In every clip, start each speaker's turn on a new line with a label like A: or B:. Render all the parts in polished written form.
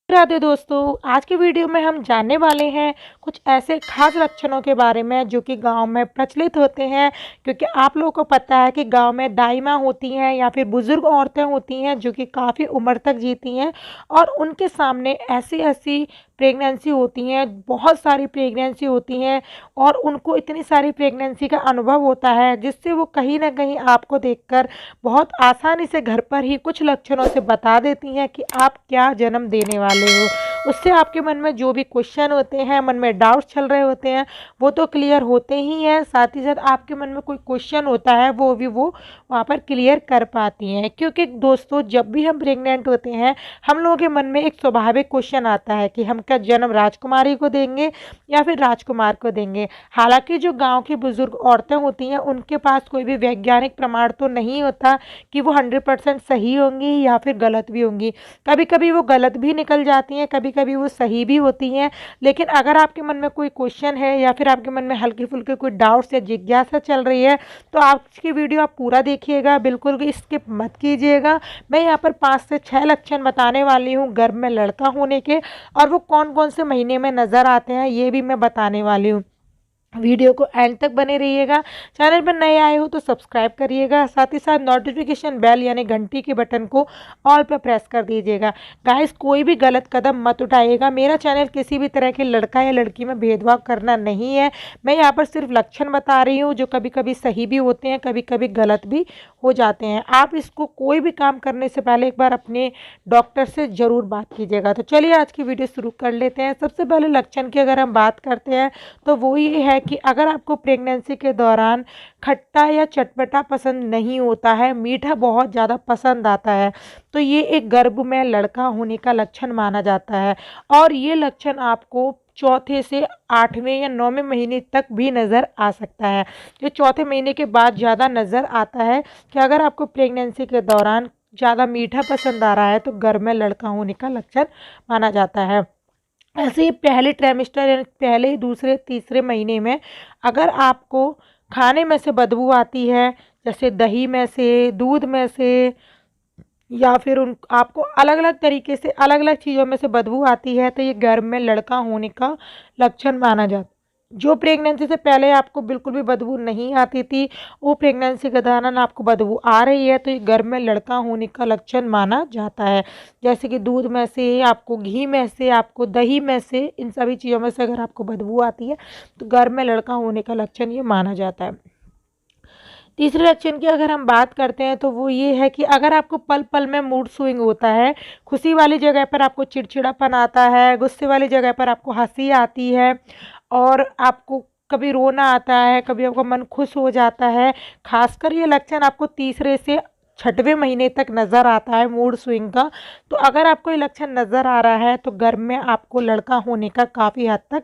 A: राधे दोस्तों, आज के वीडियो में हम जानने वाले हैं कुछ ऐसे खास लक्षणों के बारे में जो कि गांव में प्रचलित होते हैं। क्योंकि आप लोगों को पता है कि गांव में दाई माँ होती हैं या फिर बुजुर्ग औरतें होती हैं जो कि काफ़ी उम्र तक जीती हैं और उनके सामने ऐसी ऐसी प्रेगनेंसी होती हैं, बहुत सारी प्रेगनेंसी होती हैं और उनको इतनी सारी प्रेगनेंसी का अनुभव होता है जिससे वो कहीं ना कहीं आपको देखकर बहुत आसानी से घर पर ही कुछ लक्षणों से बता देती हैं कि आप क्या जन्म देने वाले हो। उससे आपके मन में जो भी क्वेश्चन होते हैं, मन में डाउट्स चल रहे होते हैं, वो तो क्लियर होते ही हैं। साथ ही साथ आपके मन में कोई क्वेश्चन होता है वो भी वो वहाँ पर क्लियर कर पाती हैं। क्योंकि दोस्तों, जब भी हम प्रेग्नेंट होते हैं हम लोगों के मन में एक स्वाभाविक क्वेश्चन आता है कि हम क्या जन्म राजकुमारी को देंगे या फिर राजकुमार को देंगे। हालांकि जो गांव की बुजुर्ग औरतें होती हैं उनके पास कोई भी वैज्ञानिक प्रमाण तो नहीं होता कि वो 100% सही होंगी या फिर गलत भी होंगी। कभी कभी वो गलत भी निकल जाती हैं, कभी कभी वो सही भी होती हैं। लेकिन अगर आपके मन में कोई क्वेश्चन है या फिर आपके मन में हल्की फुल्की कोई डाउट्स या जिज्ञासा चल रही है तो आज की वीडियो आप पूरा देखिएगा, बिल्कुल भी स्किप मत कीजिएगा। मैं यहाँ पर 5 से 6 लक्षण बताने वाली हूँ गर्भ में लड़का होने के, और वो कौन कौन से महीने में नज़र आते हैं ये भी मैं बताने वाली हूँ। वीडियो को एंड तक बने रहिएगा। चैनल पर नए आए हो तो सब्सक्राइब करिएगा, साथ ही साथ नोटिफिकेशन बेल यानी घंटी के बटन को ऑल पर प्रेस कर दीजिएगा। गाइस, कोई भी गलत कदम मत उठाइएगा। मेरा चैनल किसी भी तरह के लड़का या लड़की में भेदभाव करना नहीं है। मैं यहाँ पर सिर्फ लक्षण बता रही हूँ जो कभी कभी सही भी होते हैं, कभी कभी गलत भी हो जाते हैं। आप इसको कोई भी काम करने से पहले एक बार अपने डॉक्टर से ज़रूर बात कीजिएगा। तो चलिए आज की वीडियो शुरू कर लेते हैं। सबसे पहले लक्षण की अगर हम बात करते हैं तो वो ये है कि अगर आपको प्रेगनेंसी के दौरान खट्टा या चटपटा पसंद नहीं होता है, मीठा बहुत ज़्यादा पसंद आता है, तो ये एक गर्भ में लड़का होने का लक्षण माना जाता है। और ये लक्षण आपको चौथे से 8वें या 9वें महीने तक भी नज़र आ सकता है। ये चौथे महीने के बाद ज़्यादा नज़र आता है कि अगर आपको प्रेगनेंसी के दौरान ज़्यादा मीठा पसंद आ रहा है तो गर्भ में लड़का होने का लक्षण माना जाता है। ऐसे ही पहले ट्राइमेस्टर यानी पहले, दूसरे, तीसरे महीने में अगर आपको खाने में से बदबू आती है, जैसे दही में से, दूध में से, या फिर उन आपको अलग अलग तरीके से अलग अलग चीज़ों में से बदबू आती है, तो ये गर्भ में लड़का होने का लक्षण माना जाता है। जो प्रेगनेंसी से पहले आपको बिल्कुल भी बदबू नहीं आती थी, वो प्रेगनेंसी के दौरान आपको बदबू आ रही है, तो ये गर्भ में लड़का होने का लक्षण माना जाता है। जैसे कि दूध में से, आपको घी में से, आपको दही में से, इन सभी चीज़ों में से अगर आपको बदबू आती है तो गर्भ में लड़का होने का लक्षण ये माना जाता है। तीसरे लक्षण की अगर हम बात करते हैं तो वो ये है कि अगर आपको पल पल में मूड स्विंग होता है, खुशी वाली जगह पर आपको चिड़चिड़ापन आता है, गुस्से वाली जगह पर आपको हंसी आती है, और आपको कभी रोना आता है, कभी आपका मन खुश हो जाता है। खासकर ये लक्षण आपको तीसरे से 6वें महीने तक नज़र आता है मूड स्विंग का। तो अगर आपको ये लक्षण नज़र आ रहा है तो गर्भ में आपको लड़का होने का काफ़ी हद तक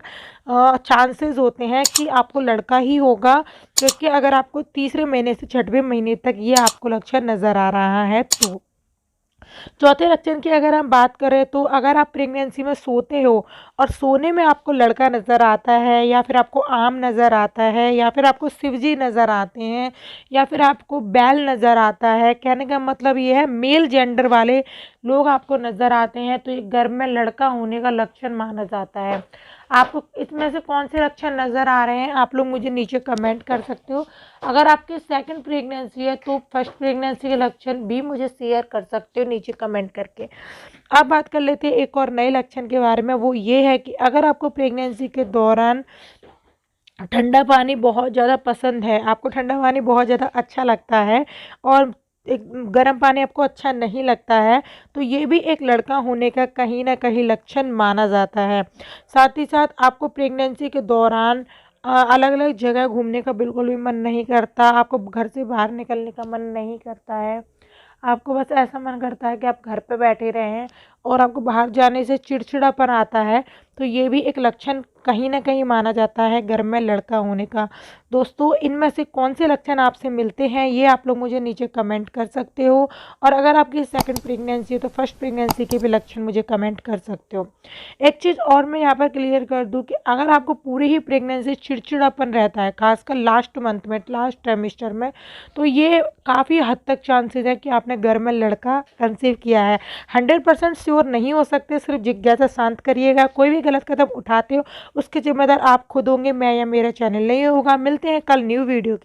A: चांसेस होते हैं कि आपको लड़का ही होगा। क्योंकि अगर आपको तीसरे महीने से 6वें महीने तक ये आपको लक्षण नज़र आ रहा है तो। चौथे लक्षण की अगर हम बात करें तो अगर आप प्रेगनेंसी में सोते हो और सोने में आपको लड़का नज़र आता है, या फिर आपको आम नज़र आता है, या फिर आपको शिवजी नज़र आते हैं, या फिर आपको बैल नज़र आता है, कहने का मतलब ये है मेल जेंडर वाले लोग आपको नज़र आते हैं, तो ये गर्भ में लड़का होने का लक्षण माना जाता है। आपको इसमें से कौन से लक्षण नज़र आ रहे हैं आप लोग मुझे नीचे कमेंट कर सकते हो। अगर आपकी सेकंड प्रेगनेंसी है तो फर्स्ट प्रेगनेंसी के लक्षण भी मुझे शेयर कर सकते हो नीचे कमेंट करके। अब बात कर लेते हैं एक और नए लक्षण के बारे में। वो ये है कि अगर आपको प्रेगनेंसी के दौरान ठंडा पानी बहुत ज़्यादा पसंद है, आपको ठंडा पानी बहुत ज़्यादा अच्छा लगता है और एक गर्म पानी आपको अच्छा नहीं लगता है, तो ये भी एक लड़का होने का कहीं ना कहीं लक्षण माना जाता है। साथ ही साथ आपको प्रेगनेंसी के दौरान अलग अलग जगह घूमने का बिल्कुल भी मन नहीं करता, आपको घर से बाहर निकलने का मन नहीं करता है, आपको बस ऐसा मन करता है कि आप घर पे बैठे रहें और आपको बाहर जाने से चिड़चिड़ापन आता है, तो ये भी एक लक्षण कहीं ना कहीं माना जाता है गर्भ में लड़का होने का। दोस्तों, इनमें से कौन से लक्षण आपसे मिलते हैं ये आप लोग मुझे नीचे कमेंट कर सकते हो, और अगर आपकी सेकंड प्रेगनेंसी है तो फर्स्ट प्रेगनेंसी के भी लक्षण मुझे कमेंट कर सकते हो। एक चीज़ और मैं यहाँ पर क्लियर कर दूँ कि अगर आपको पूरी ही प्रेगनेंसी चिड़चिड़ापन रहता है, खासकर लास्ट मंथ में, लास्ट ट्राइमेस्टर में, तो ये काफ़ी हद तक चांसेस है कि आपने गर्भ में लड़का कंसीव किया है। 100% श्योर और नहीं हो सकते। सिर्फ जिज्ञासा शांत करिएगा। कोई भी गलत कदम उठाते हो उसके जिम्मेदार आप खुद होंगे, मैं या मेरा चैनल नहीं होगा। मिलते हैं कल न्यू वीडियो के